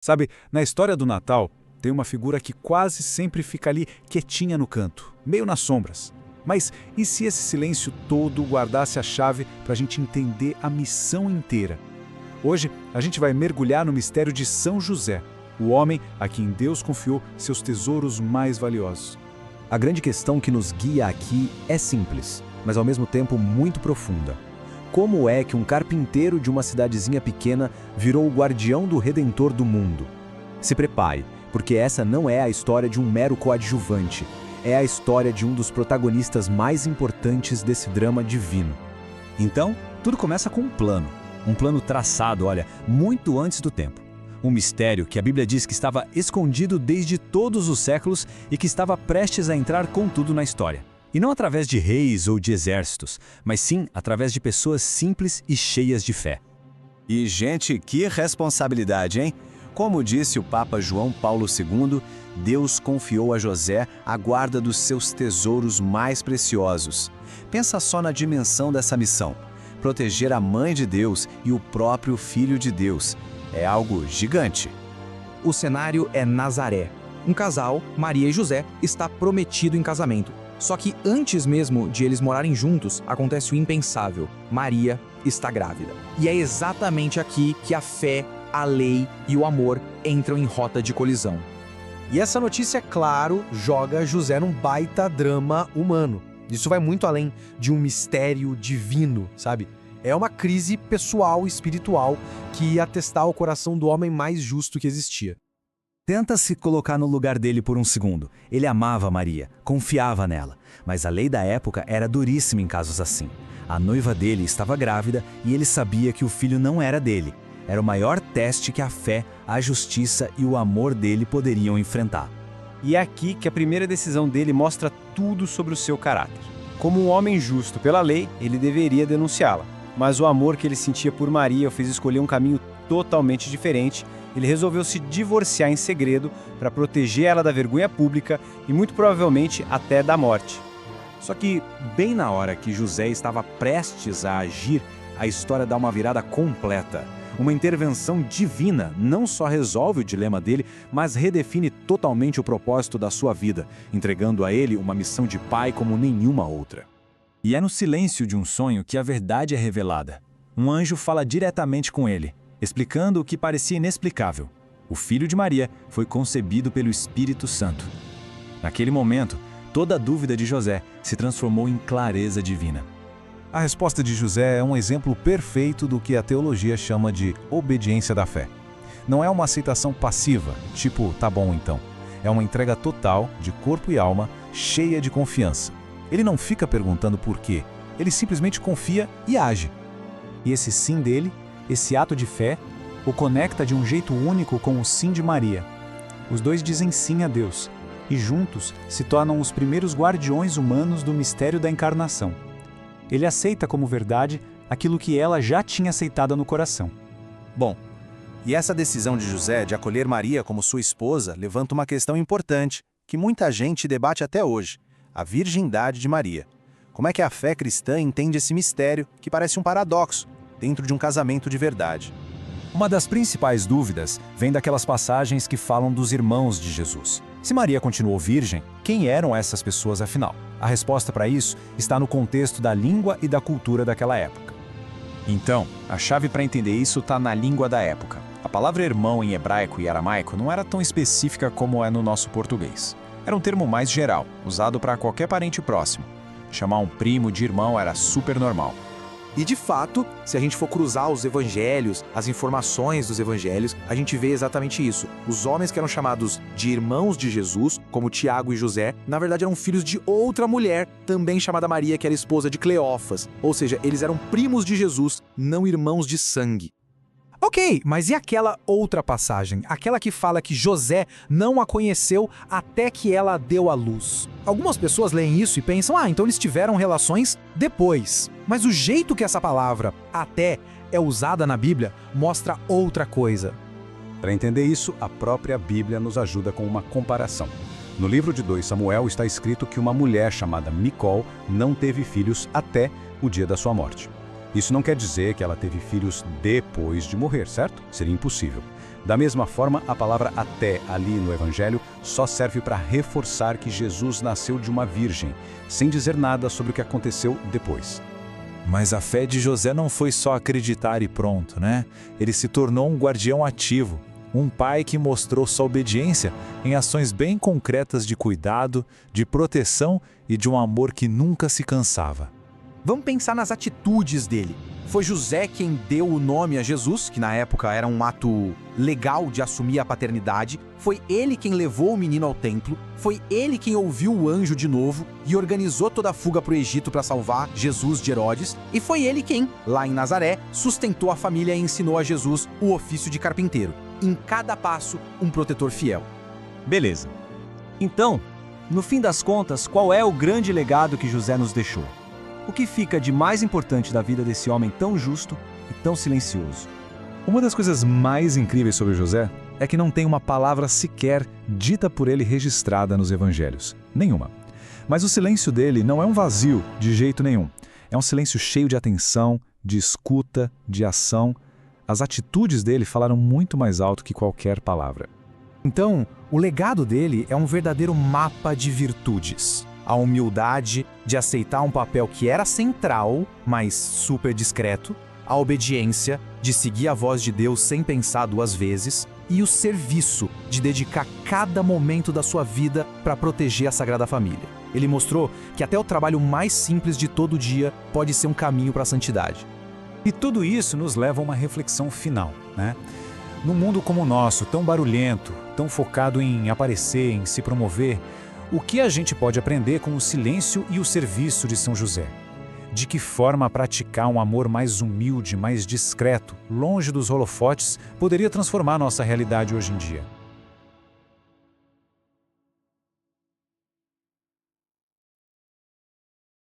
Sabe, na história do Natal, tem uma figura que quase sempre fica ali quietinha no canto, meio nas sombras. Mas e se esse silêncio todo guardasse a chave para a gente entender a missão inteira? Hoje, a gente vai mergulhar no mistério de São José, o homem a quem Deus confiou seus tesouros mais valiosos. A grande questão que nos guia aqui é simples, mas ao mesmo tempo muito profunda. Como é que um carpinteiro de uma cidadezinha pequena virou o guardião do Redentor do mundo? Se prepare, porque essa não é a história de um mero coadjuvante. É a história de um dos protagonistas mais importantes desse drama divino. Então, tudo começa com um plano. Um plano traçado, olha, muito antes do tempo. Um mistério que a Bíblia diz que estava escondido desde todos os séculos e que estava prestes a entrar com tudo na história. E não através de reis ou de exércitos, mas sim através de pessoas simples e cheias de fé. E, gente, que responsabilidade, hein? Como disse o Papa João Paulo II, Deus confiou a José a guarda dos seus tesouros mais preciosos. Pensa só na dimensão dessa missão. Proteger a Mãe de Deus e o próprio Filho de Deus. É algo gigante. O cenário é Nazaré. Um casal, Maria e José, está prometido em casamento. Só que antes mesmo de eles morarem juntos, acontece o impensável. Maria está grávida. E é exatamente aqui que a fé, a lei e o amor entram em rota de colisão. E essa notícia, claro, joga José num baita drama humano. Isso vai muito além de um mistério divino, sabe? É uma crise pessoal e espiritual que ia testar o coração do homem mais justo que existia. Tenta se colocar no lugar dele por um segundo. Ele amava Maria, confiava nela, mas a lei da época era duríssima em casos assim. A noiva dele estava grávida e ele sabia que o filho não era dele. Era o maior teste que a fé, a justiça e o amor dele poderiam enfrentar. E é aqui que a primeira decisão dele mostra tudo sobre o seu caráter. Como um homem justo pela lei, ele deveria denunciá-la. Mas o amor que ele sentia por Maria o fez escolher um caminho totalmente diferente. Ele resolveu se divorciar em segredo para proteger ela da vergonha pública e muito provavelmente até da morte. Só que, bem na hora que José estava prestes a agir, a história dá uma virada completa. Uma intervenção divina não só resolve o dilema dele, mas redefine totalmente o propósito da sua vida, entregando a ele uma missão de pai como nenhuma outra. E é no silêncio de um sonho que a verdade é revelada. Um anjo fala diretamente com ele, explicando o que parecia inexplicável. O filho de Maria foi concebido pelo Espírito Santo. Naquele momento, toda a dúvida de José se transformou em clareza divina. A resposta de José é um exemplo perfeito do que a teologia chama de obediência da fé. Não é uma aceitação passiva, tipo, tá bom então. É uma entrega total, de corpo e alma, cheia de confiança. Ele não fica perguntando por quê, ele simplesmente confia e age. E esse sim dele, esse ato de fé, o conecta de um jeito único com o sim de Maria. Os dois dizem sim a Deus, e juntos se tornam os primeiros guardiões humanos do mistério da encarnação. Ele aceita como verdade aquilo que ela já tinha aceitado no coração. Bom, e essa decisão de José de acolher Maria como sua esposa levanta uma questão importante, que muita gente debate até hoje: a virgindade de Maria. Como é que a fé cristã entende esse mistério, que parece um paradoxo, dentro de um casamento de verdade? Uma das principais dúvidas vem daquelas passagens que falam dos irmãos de Jesus. Se Maria continuou virgem, quem eram essas pessoas afinal? A resposta para isso está no contexto da língua e da cultura daquela época. Então, a chave para entender isso está na língua da época. A palavra irmão em hebraico e aramaico não era tão específica como é no nosso português. Era um termo mais geral, usado para qualquer parente próximo. Chamar um primo de irmão era super normal. E de fato, se a gente for cruzar os evangelhos, as informações dos evangelhos, a gente vê exatamente isso. Os homens que eram chamados de irmãos de Jesus, como Tiago e José, na verdade eram filhos de outra mulher, também chamada Maria, que era esposa de Cleófas. Ou seja, eles eram primos de Jesus, não irmãos de sangue. Ok, mas e aquela outra passagem? Aquela que fala que José não a conheceu até que ela deu à luz. Algumas pessoas leem isso e pensam, então eles tiveram relações depois. Mas o jeito que essa palavra, até, é usada na Bíblia, mostra outra coisa. Para entender isso, a própria Bíblia nos ajuda com uma comparação. No livro de 2 Samuel está escrito que uma mulher chamada Micol não teve filhos até o dia da sua morte. Isso não quer dizer que ela teve filhos depois de morrer, certo? Seria impossível. Da mesma forma, a palavra até ali no Evangelho só serve para reforçar que Jesus nasceu de uma virgem, sem dizer nada sobre o que aconteceu depois. Mas a fé de José não foi só acreditar e pronto, né? Ele se tornou um guardião ativo, um pai que mostrou sua obediência em ações bem concretas de cuidado, de proteção e de um amor que nunca se cansava. Vamos pensar nas atitudes dele. Foi José quem deu o nome a Jesus, que na época era um ato legal de assumir a paternidade. Foi ele quem levou o menino ao templo. Foi ele quem ouviu o anjo de novo e organizou toda a fuga para o Egito para salvar Jesus de Herodes. E foi ele quem, lá em Nazaré, sustentou a família e ensinou a Jesus o ofício de carpinteiro. Em cada passo, um protetor fiel. Beleza. Então, no fim das contas, qual é o grande legado que José nos deixou? O que fica de mais importante da vida desse homem tão justo e tão silencioso? Uma das coisas mais incríveis sobre José é que não tem uma palavra sequer dita por ele registrada nos evangelhos. Nenhuma. Mas o silêncio dele não é um vazio de jeito nenhum. É um silêncio cheio de atenção, de escuta, de ação. As atitudes dele falaram muito mais alto que qualquer palavra. Então, o legado dele é um verdadeiro mapa de virtudes. A humildade de aceitar um papel que era central, mas super discreto. A obediência de seguir a voz de Deus sem pensar duas vezes. E o serviço de dedicar cada momento da sua vida para proteger a Sagrada Família. Ele mostrou que até o trabalho mais simples de todo dia pode ser um caminho para a santidade. E tudo isso nos leva a uma reflexão final, né? Num mundo como o nosso, tão barulhento, tão focado em aparecer, em se promover, o que a gente pode aprender com o silêncio e o serviço de São José? De que forma praticar um amor mais humilde, mais discreto, longe dos holofotes, poderia transformar nossa realidade hoje em dia?